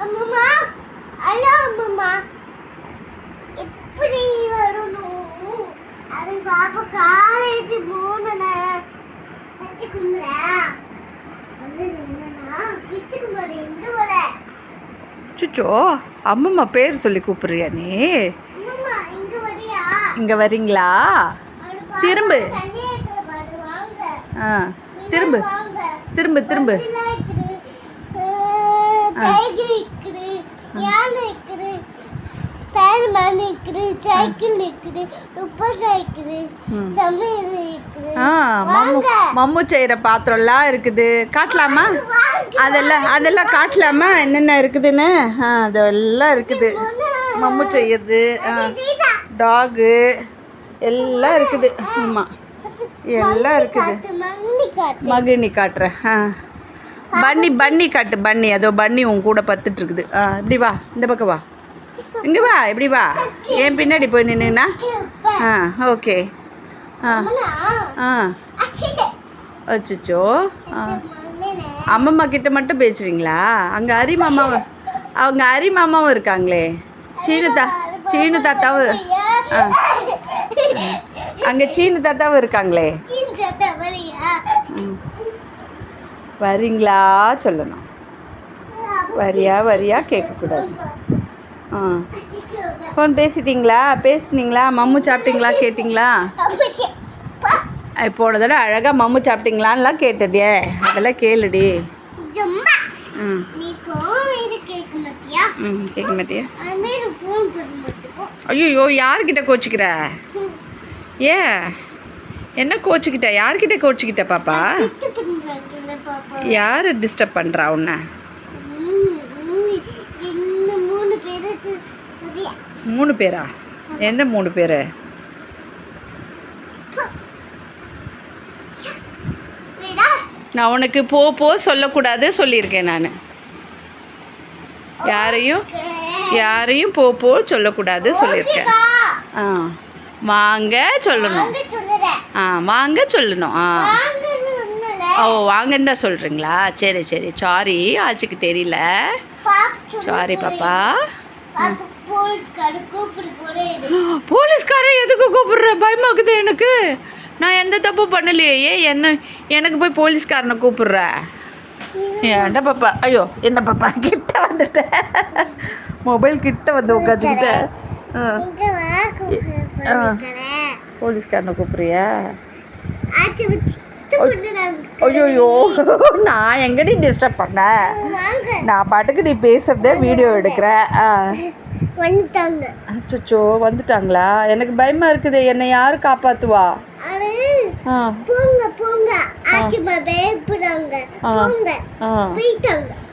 அம்மா ஹலோ அம்மா எப்படி வரணும் அது பாப்பா காலேஜ் போனனா வெச்சுக்கும்டா வந்து என்னன்னா கிச்சுக்குமாரி இங்க வர சுச்சோ அம்மம்மா பேர் சொல்லி கூப்பிடுறியா நீ? அம்மா இங்க வரியா? இங்க வரீங்களா? திரும்பு. திரும்பு திரும்பு திரும்பு. மம்மு செய்கிற பாத்திரம்லாம் இருக்குது, காட்டலாமா? அதெல்லாம் காட்டலாமா என்னென்ன இருக்குதுன்னு? அதெல்லாம் இருக்குது, மம்மு செய்யறது, டாகு எல்லாம் இருக்குது. ஆமாம் எல்லாம் இருக்குது. மகிழ்னி காட்டுறேன். பன்னி காட்டு. பன்னி அதோ பன்னி உன் கூட படுத்துட்டு இருக்குது. இப்படி வா, இந்த பக்கம் வா, இங்கே வா, இப்படி வா, ஏன் பின்னாடி போய் நின்னுண்ணா. ஓகே. அச்சோ அம்மம்மா கிட்ட மட்டும் பேசுறீங்களா? அங்கே அவங்க அரிமாமாவும் இருக்காங்களே, சீனு தாத்தாவும். அங்கே சீனு தாத்தாவும் இருக்காங்களே. வரீங்களா சொல்லணும். வரியா கேட்கக்கூடாது. ஃபோன் பேசினீங்களா? மம்மு சாப்பிட்டீங்களா கேட்டிங்களா? போன தடவை அழகாக மம்மு சாப்பிட்டீங்களான்லாம் கேட்டடியே, அதெல்லாம் கேளுடி. கேட்க மாட்டியா? ஐயோ யார்கிட்ட கோச்சிக்கிற? என்ன கோச்சிக்கிட்ட? யார்கிட்ட கோச்சிக்கிட்ட பாப்பா? யார் டிஸ்டர்ப் பண்ணுறா உன்னை? 3 பேரா? எந்த 3 பேர்? நான் உனக்கு போ சொல்லக்கூடாது சொல்லியிருக்கேன். நான் யாரையும் போ சொல்லக்கூடாது சொல்லியிருக்கேன். வாங்க சொல்லணும். வாங்க சொல்லணும். வாங்கன்னு தான் சொல்கிறீங்களா? சரி சாரி, ஆச்சுக்கு தெரியல. சாரி பாப்பா. போலீஸ்காரன் எதுக்கு கூப்பிடுற? பயமாக்குது எனக்கு. நான் எந்த தப்பு பண்ணலையே, எனக்கு போய் போலீஸ்காரனை கூப்பிடுற? ஏன்டா பாப்பா? ஐயோ என்ன பாப்பா, கிட்ட வந்துட்டேன், மொபைல் கிட்ட வந்து உட்காந்துக்கிட்ட. போலீஸ்காரனை கூப்பிடுறியா? ஐயோ நான் எங்கடி டிஸ்டர்ப் பண்ணேன்? நான் பாட்டுக்கு நீ பேசுறத வீடியோ எடுக்கிறேன். அச்சோ வந்துட்டாங்களா? எனக்கு பயமா இருக்குது. என்னை யாரு காப்பாத்துவா?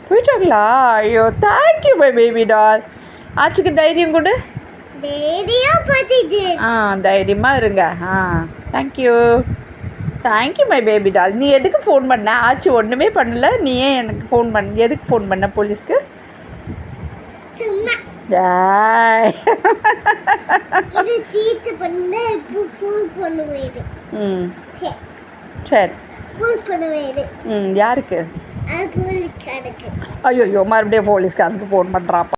போயிட்டாங்களா? ஐயோ தேங்க்யூ மை பேபி டால். ஆச்சுக்கு தைரியம் கொடு. தைரியமா இருங்க. Thank you my baby doll. நீ எதுக்கு ஃபோன் பண்ண? ஆச்சு ஒன்றுமே பண்ணல, நீ ஏன் எனக்கு ஃபோன் பண்ண? எதுக்கு ஃபோன் பண்ண போலீஸ்க்கு? சரி யாருக்கு? ஐயோ மறுபடியும் போலீஸ்காரனுக்கு ஃபோன் பண்ணுறாப்பா.